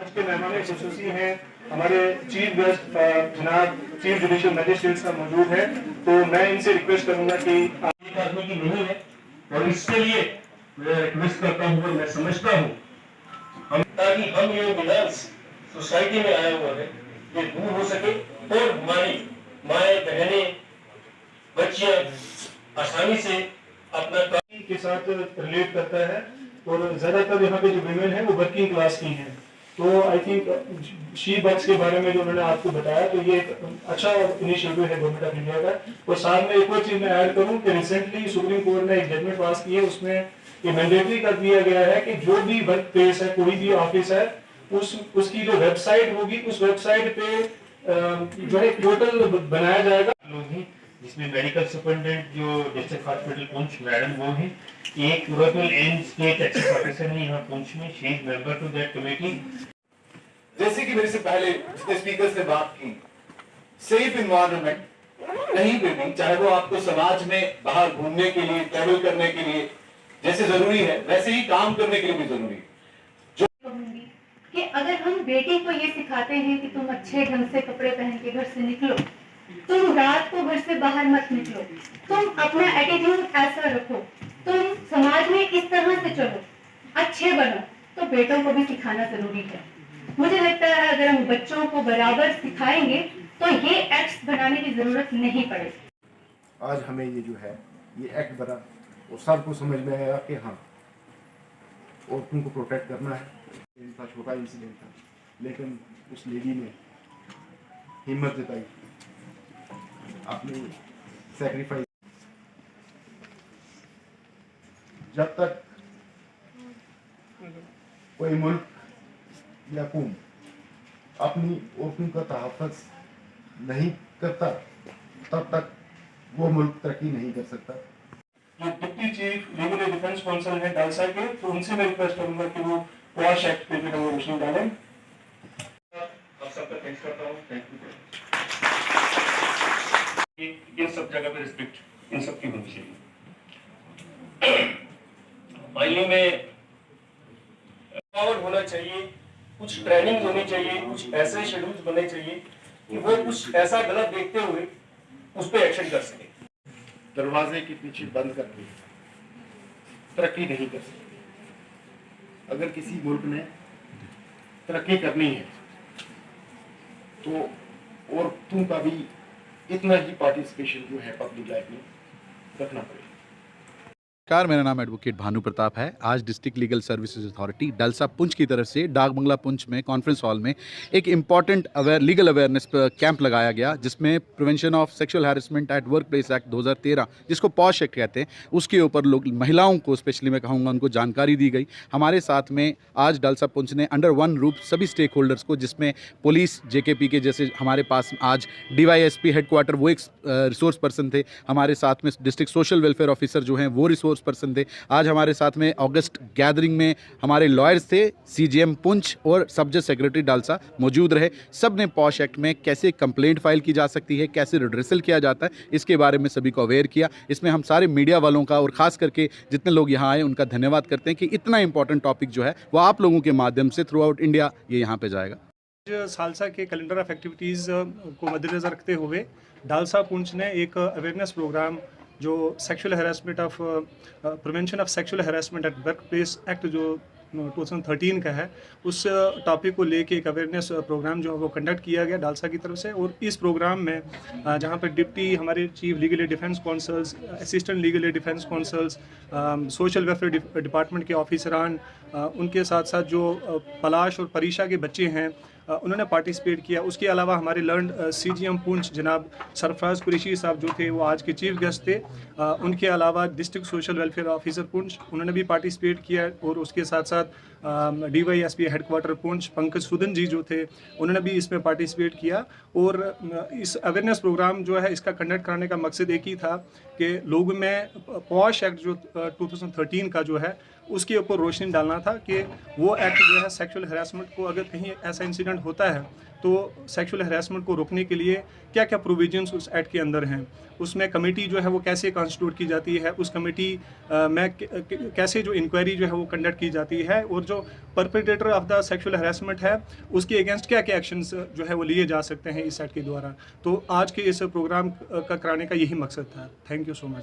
आज के मेहमान खुसूसी हैं हमारे चीफ गेस्ट जनाब चीफ जुडिशियल मजिस्ट्रेट साहब मौजूद है, तो मैं इनसे रिक्वेस्ट करूंगा कि एक आदमी की नहीं है और इसके लिए मैं रिक्वेस्ट करता हूँ और मैं समझता हूँ ताकि हम ये विलास सोसाइटी में आया हुआ है ये दूर हो सके और हमारी माए बहने बच्चियां आसानी से अपना काम के साथ रिलेट करता है और ज्यादातर यहाँ पे जो विमेन है वो वर्किंग क्लास की हैं। तो आई थिंक शी बक्स के बारे में जो उन्होंने आपको बताया तो ये एक अच्छा इनिशिएटिव है गवर्नमेंट ऑफ इंडिया का। और साथ में एक और चीज मैं ऐड करूं कि रिसेंटली सुप्रीम कोर्ट ने एक जजमेंट पास की है, उसमें ये मैंडेटरी कर दिया गया है कि जो भी वर्क प्लेस है कोई भी ऑफिस है उसकी जो वेबसाइट होगी उस वेबसाइट पे जो है पोर्टल बनाया जाएगा जिसमें मेडिकल सुपरिटेंडेंट जो डिस्ट्रिक्ट हॉस्पिटल पुंछ मैडम वो है, एक rural and state access officer है यहाँ पुंछ में, she is member to that committee. जैसे कि मेरे से पहले जितने स्पीकर्स ने बात की, सेफ इन्वायरमेंट कहीं पे भी, चाहे वो आपको समाज में बाहर घूमने के लिए ट्रैवल करने के लिए जैसे जरूरी है वैसे ही काम करने के लिए भी जरूरी है। कि अगर हम बेटी को ये सिखाते हैं कि तुम अच्छे ढंग से कपड़े पहन के घर से निकलो, तुम रात को घर से बाहर मत निकलो, तुम अपना एटीट्यूड ऐसा रखो, तुम समाज में इस तरह से चलो, अच्छे बनो, तो बेटों को भी सिखाना जरूरी है। मुझे लगता है अगर हम बच्चों को बराबर सिखाएंगे तो ये एक्ट्स बनाने की जरूरत नहीं पड़ेगी। आज हमें ये जो है ये एक्ट बना और सबको समझ में आया कि हाँ औरतों को प्रोटेक्ट करना है। था छोटा इंसिडेंट था, लेकिन उस लेडी ने हिम्मत जताई, अपनी सैक्रिफाइस। जब तक कोई मुल्क या कौम अपनी औरतों का तहफ़्फ़ुज़ नहीं करता तब तक वो मुल्क तरक्की नहीं कर सकता। जो deputy chief legal defence council है डालसा के, तो उनसे मैं रिक्वेस्ट करूंगा कि वो वॉश एक्ट पे भी हम रोशनी डालें। आप सबका थैंक्स करता हूँ, थैंक यू। ये सब जगह पे रिस्पेक्ट इन सब की होनी चाहिए। माइलिंग में पावर होना चाहिए, कुछ ट्रेनिंग होनी चाहिए, कुछ ऐसे शेड्यूल्स बनने चाहिए कि वो कुछ ऐसा गलत देखते हुए उस पर एक्शन कर सके। दरवाजे के पीछे बंद करके तरक्की नहीं कर सकते। अगर किसी मुल्क ने तरक्की करनी है तो औरतों का भी इतना ही पार्टिसिपेशन जो है पब्लिक लाइफ में रखना पड़ेगा। नमस्कार, मेरा नाम एडवोकेट भानु प्रताप है। आज district legal services authority DLSA Poonch की तरफ से डाक बंगला पुंछ में कॉन्फ्रेंस हॉल में एक इम्पॉर्टेंट लीगल अवेयरनेस कैंप लगाया गया, जिसमें prevention of sexual harassment at work place act 2013 जिसको पॉश एक्ट कहते हैं, उसके ऊपर लोग महिलाओं को स्पेशली मैं कहूँगा उनको जानकारी दी गई। हमारे साथ में आज डलसा पुंछ ने अंडर वन रूफ सभी स्टेक होल्डर्स को, जिसमें पुलिस JKP के जैसे हमारे पास आज DYSP हेडक्वार्टर वो एक रिसोर्स पर्सन थे, हमारे साथ में डिस्ट्रिक्ट सोशल वेलफेयर ऑफिसर जो हैं वो रिसोर्स पर्सन थे। आज हमारे साथ में अगस्त गैदरिंग में हमारे लॉयर्स थे, CGM पुंछ और सब जज सेक्रेटरी डालसा मौजूद रहे। सब ने पॉश एक्ट में कैसे कंप्लेंट फाइल की जा सकती है, कैसे रिड्रेसल किया जाता है, इसके बारे में सभी को अवेयर किया। इसमें हम सारे मीडिया वालों का और ख़ास करके जितने लोग यहाँ आए उनका धन्यवाद करते हैं कि इतना इंपॉर्टेंट टॉपिक जो है वो आप लोगों के माध्यम से थ्रू आउट इंडिया ये यहाँ पे जाएगा। सालसा के कैलेंडर ऑफ एक्टिविटीज़ को मद्देनज़र रखते हुए डालसा पुंछ ने एक अवेयरनेस प्रोग्राम जो sexual harassment of prevention of sexual harassment at work place act जो 2013 का है, उस टॉपिक को लेके एक अवेयरनेस प्रोग्राम जो है वो कंडक्ट किया गया डालसा की तरफ से। और इस प्रोग्राम में जहाँ पर डिप्टी हमारे chief legal defence councils, assistant legal defence councils, social welfare department के ऑफिसरान, उनके साथ साथ जो पलाश और परीक्षा के बच्चे हैं उन्होंने पार्टिसिपेट किया। उसके अलावा हमारे लर्न CGM पुंछ जनाब सरफराज कुरैशी साहब जो थे वो आज के चीफ गेस्ट थे। उनके अलावा district social welfare officer Poonch उन्होंने भी पार्टिसिपेट किया। और उसके साथ साथ DYSP हेडक्वार्टर पुंछ पंकज सुदन जी जो थे उन्होंने भी इसमें पार्टिसिपेट किया। और इस अवेयरनेस प्रोग्राम जो है इसका कंडक्ट कराने का मकसद एक ही था कि लोगों में पॉश एक्ट जो 2013 का जो है उसके ऊपर रोशनी डालना था कि वो एक्ट जो है सेक्सुअल हरासमेंट को, अगर कहीं ऐसा इंसिडेंट होता है तो सेक्सुअल हरासमेंट को रोकने के लिए क्या क्या प्रोविजंस उस एक्ट के अंदर हैं, उसमें कमेटी जो है वो कैसे कॉन्स्टिट्यूट की जाती है, उस कमेटी में कैसे जो इंक्वायरी जो है वो कंडक्ट की जाती है, और जो perpetrator of the sexual harassment है उसके अगेंस्ट क्या क्या एक्शंस जो है वो लिए जा सकते हैं इस एक्ट के द्वारा। तो आज के इस प्रोग्राम का कराने का यही मकसद था। Thank you so much.